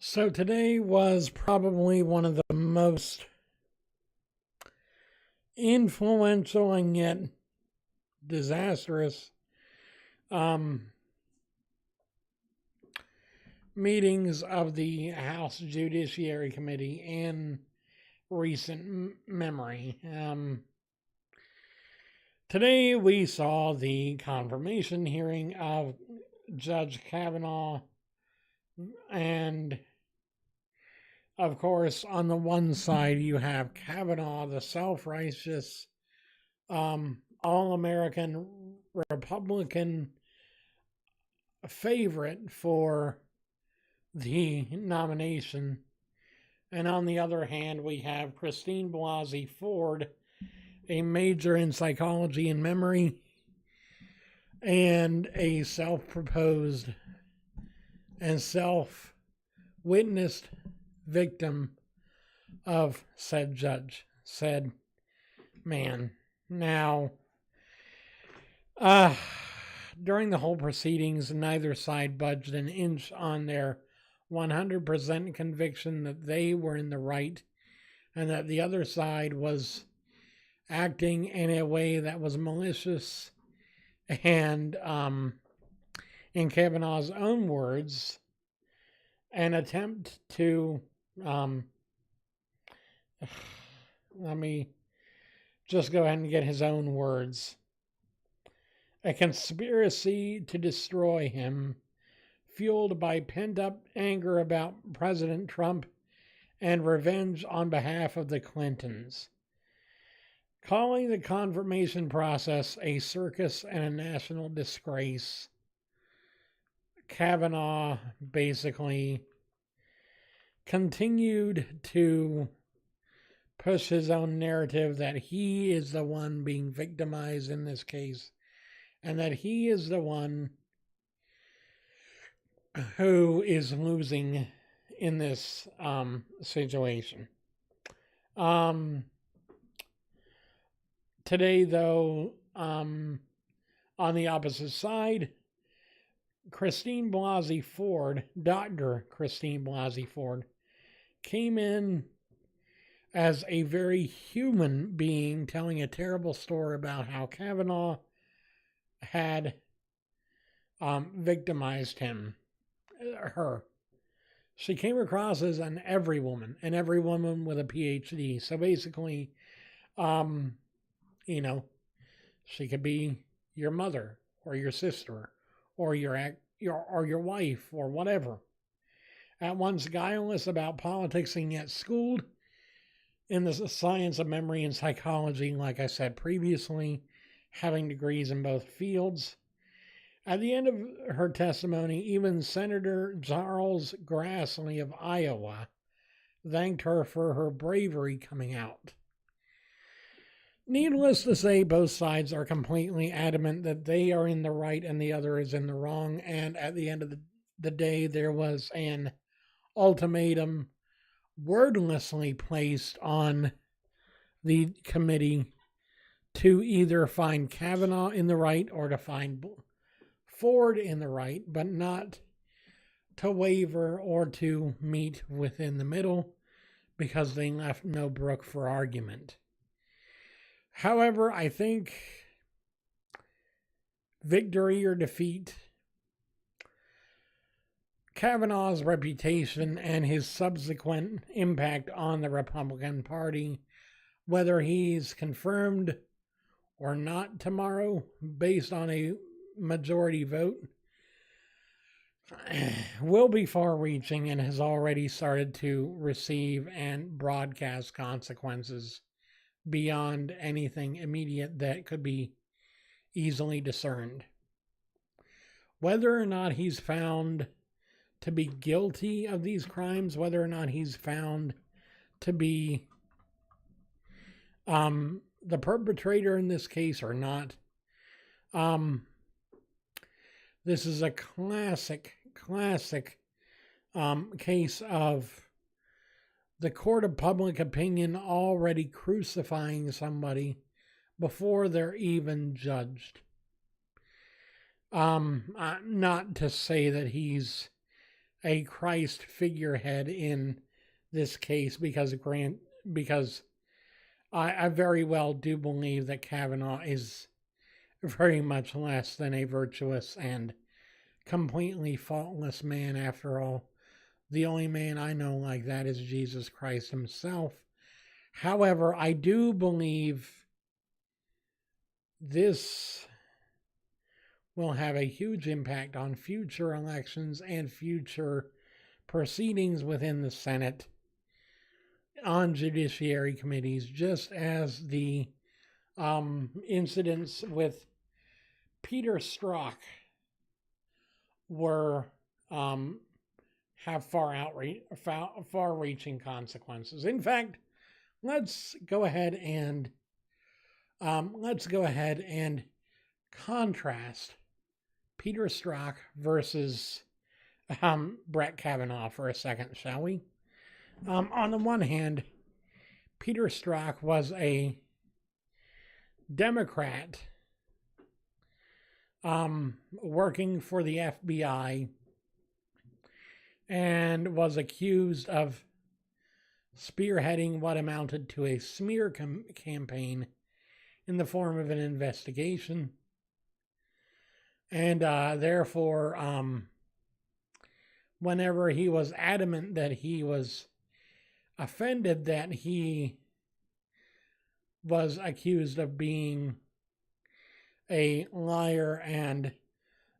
So today was probably one of the most influential and yet disastrous um, meetings of the House Judiciary Committee in recent memory. Today we saw the confirmation hearing of Judge Kavanaugh, and of course, on the one side, you have Kavanaugh, the self righteous, all American Republican favorite for the nomination. And on the other hand, we have Christine Blasey Ford, a major in psychology and memory, and a self proposed and self witnessed victim of said judge, said man. Now, during the whole proceedings, neither side budged an inch on their 100% conviction that they were in the right and that the other side was acting in a way that was malicious and, in Kavanaugh's own words, an attempt to let me just go ahead and get his own words. A conspiracy to destroy him, fueled by pent-up anger about President Trump and revenge on behalf of the Clintons. Calling the confirmation process a circus and a national disgrace, Kavanaugh basically continued to push his own narrative that he is the one being victimized in this case and that he is the one who is losing in this situation. Today, though, on the opposite side, Christine Blasey Ford, Dr. Christine Blasey Ford, came in as a very human being telling a terrible story about how Kavanaugh had victimized her. She came across as an every woman with a PhD. So basically, she could be your mother or your sister or your wife or whatever. At once guileless about politics and yet schooled in the science of memory and psychology, like I said previously, having degrees in both fields. At the end of her testimony, even Senator Charles Grassley of Iowa thanked her for her bravery coming out. Needless to say, both sides are completely adamant that they are in the right and the other is in the wrong, and at the end of the day, there was an ultimatum wordlessly placed on the committee to either find Kavanaugh in the right or to find Ford in the right, but not to waver or to meet within the middle because they left no brook for argument. However, I think victory or defeat, Kavanaugh's reputation and his subsequent impact on the Republican Party, whether he's confirmed or not tomorrow based on a majority vote, will be far-reaching and has already started to receive and broadcast consequences beyond anything immediate that could be easily discerned. Whether or not he's found to be guilty of these crimes, whether or not he's found to be the perpetrator in this case or not, this is a classic case of the court of public opinion already crucifying somebody before they're even judged. Not to say that he's a Christ figurehead in this case because I very well do believe that Kavanaugh is very much less than a virtuous and completely faultless man. After all, the only man I know like that is Jesus Christ himself. However, I do believe this will have a huge impact on future elections and future proceedings within the Senate on judiciary committees, just as the incidents with Peter Strzok were have far-reaching consequences. In fact, let's go ahead and contrast Peter Strzok versus Brett Kavanaugh for a second, shall we? On the one hand, Peter Strzok was a Democrat working for the FBI and was accused of spearheading what amounted to a smear campaign in the form of an investigation. And therefore, whenever he was adamant that he was offended that he was accused of being a liar and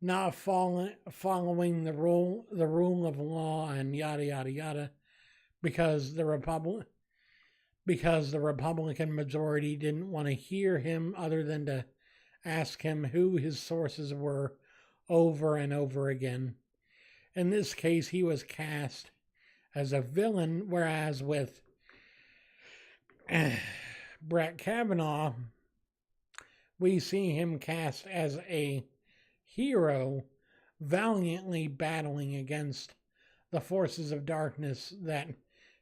not following the rule of law and yada yada yada, because the Republican majority didn't want to hear him other than to ask him who his sources were over and over again. In this case, he was cast as a villain, whereas with Brett Kavanaugh, we see him cast as a hero, valiantly battling against the forces of darkness that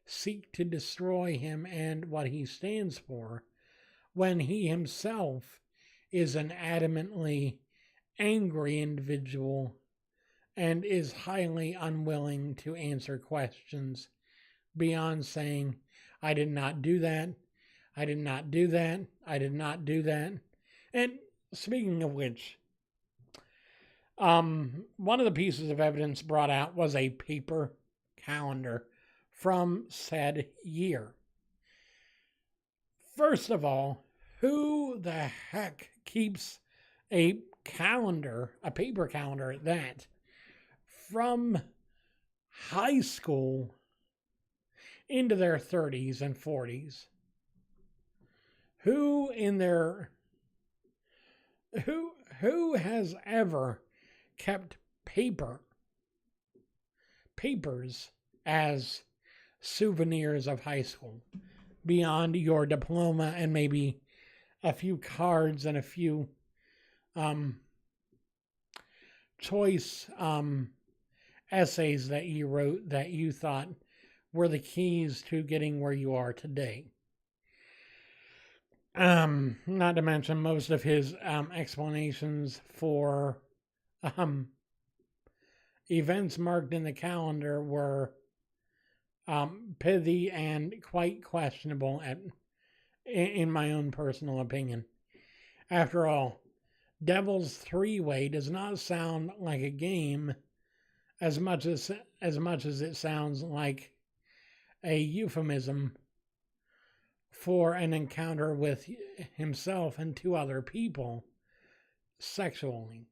seek to destroy him and what he stands for, when he himself is an adamantly angry individual and is highly unwilling to answer questions beyond saying, I did not do that, I did not do that, I did not do that. And speaking of which, one of the pieces of evidence brought out was a paper calendar from said year. First of all, who the heck keeps a calendar, a paper calendar at that, from high school into their 30s and 40s? Who has ever kept papers as souvenirs of high school beyond your diploma and maybe a few cards and a few choice essays that you wrote that you thought were the keys to getting where you are today? Not to mention most of his explanations for events marked in the calendar were pithy and quite questionable in my own personal opinion. After all, Devil's Three-Way does not sound like a game as much as it sounds like a euphemism for an encounter with himself and two other people sexually.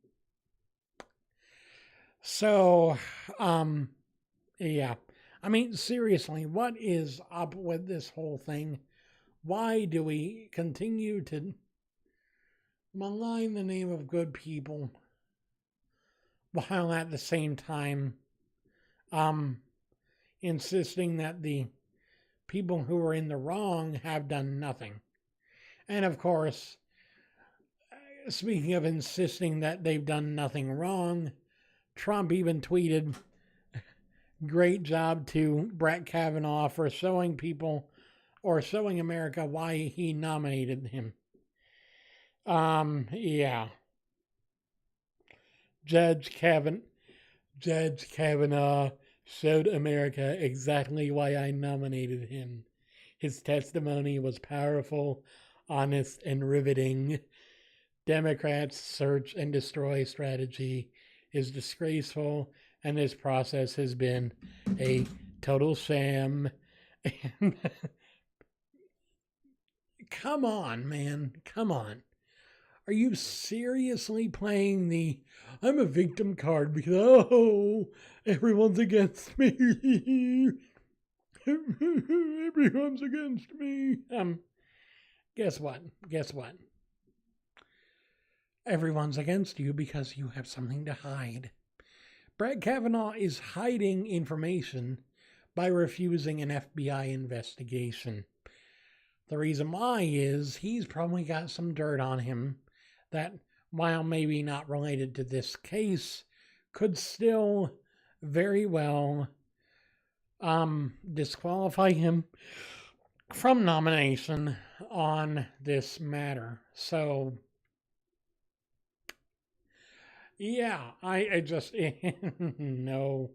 So, yeah. I mean, seriously, what is up with this whole thing? Why do we continue to malign the name of good people while at the same time insisting that the people who are in the wrong have done nothing? And of course, speaking of insisting that they've done nothing wrong, Trump even tweeted, "Great job to Brett Kavanaugh for showing people or showing America why he nominated him." Yeah. Judge Kavanaugh showed America exactly why I nominated him. His testimony was powerful, honest, and riveting. Democrats' search and destroy strategy is disgraceful, and this process has been a total sham. And come on, man. Come on. Are you seriously playing the I'm a victim card because, oh, everyone's against me? Everyone's against me. Guess what? Guess what? Everyone's against you because you have something to hide. Brett Kavanaugh is hiding information by refusing an FBI investigation. The reason why is he's probably got some dirt on him that, while maybe not related to this case, could still very well disqualify him from nomination on this matter. So, yeah, I just, no,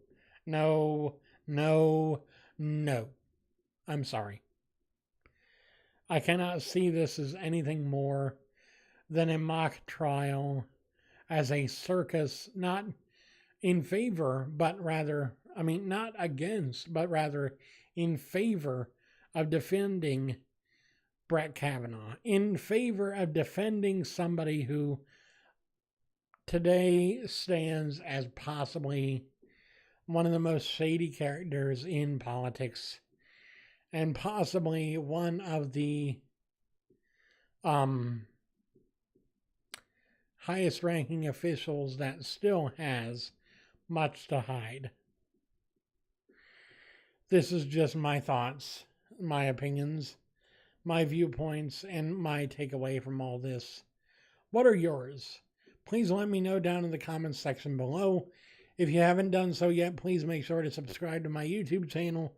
no, no, no. I'm sorry. I cannot see this as anything more than a mock trial, as a circus, not in favor, but rather, not against, but rather in favor of defending Brett Kavanaugh, in favor of defending somebody who today stands as possibly one of the most shady characters in politics, and possibly one of the highest ranking officials that still has much to hide. This is just my thoughts, my opinions, my viewpoints, and my takeaway from all this. What are yours? Please let me know down in the comments section below. If you haven't done so yet, please make sure to subscribe to my YouTube channel.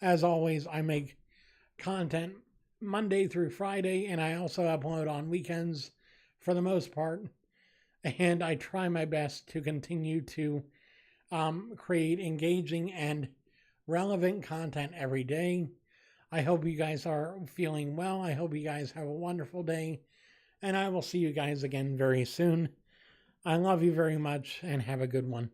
As always, I make content Monday through Friday, and I also upload on weekends for the most part. And I try my best to continue to create engaging and relevant content every day. I hope you guys are feeling well. I hope you guys have a wonderful day. And I will see you guys again very soon. I love you very much and have a good one.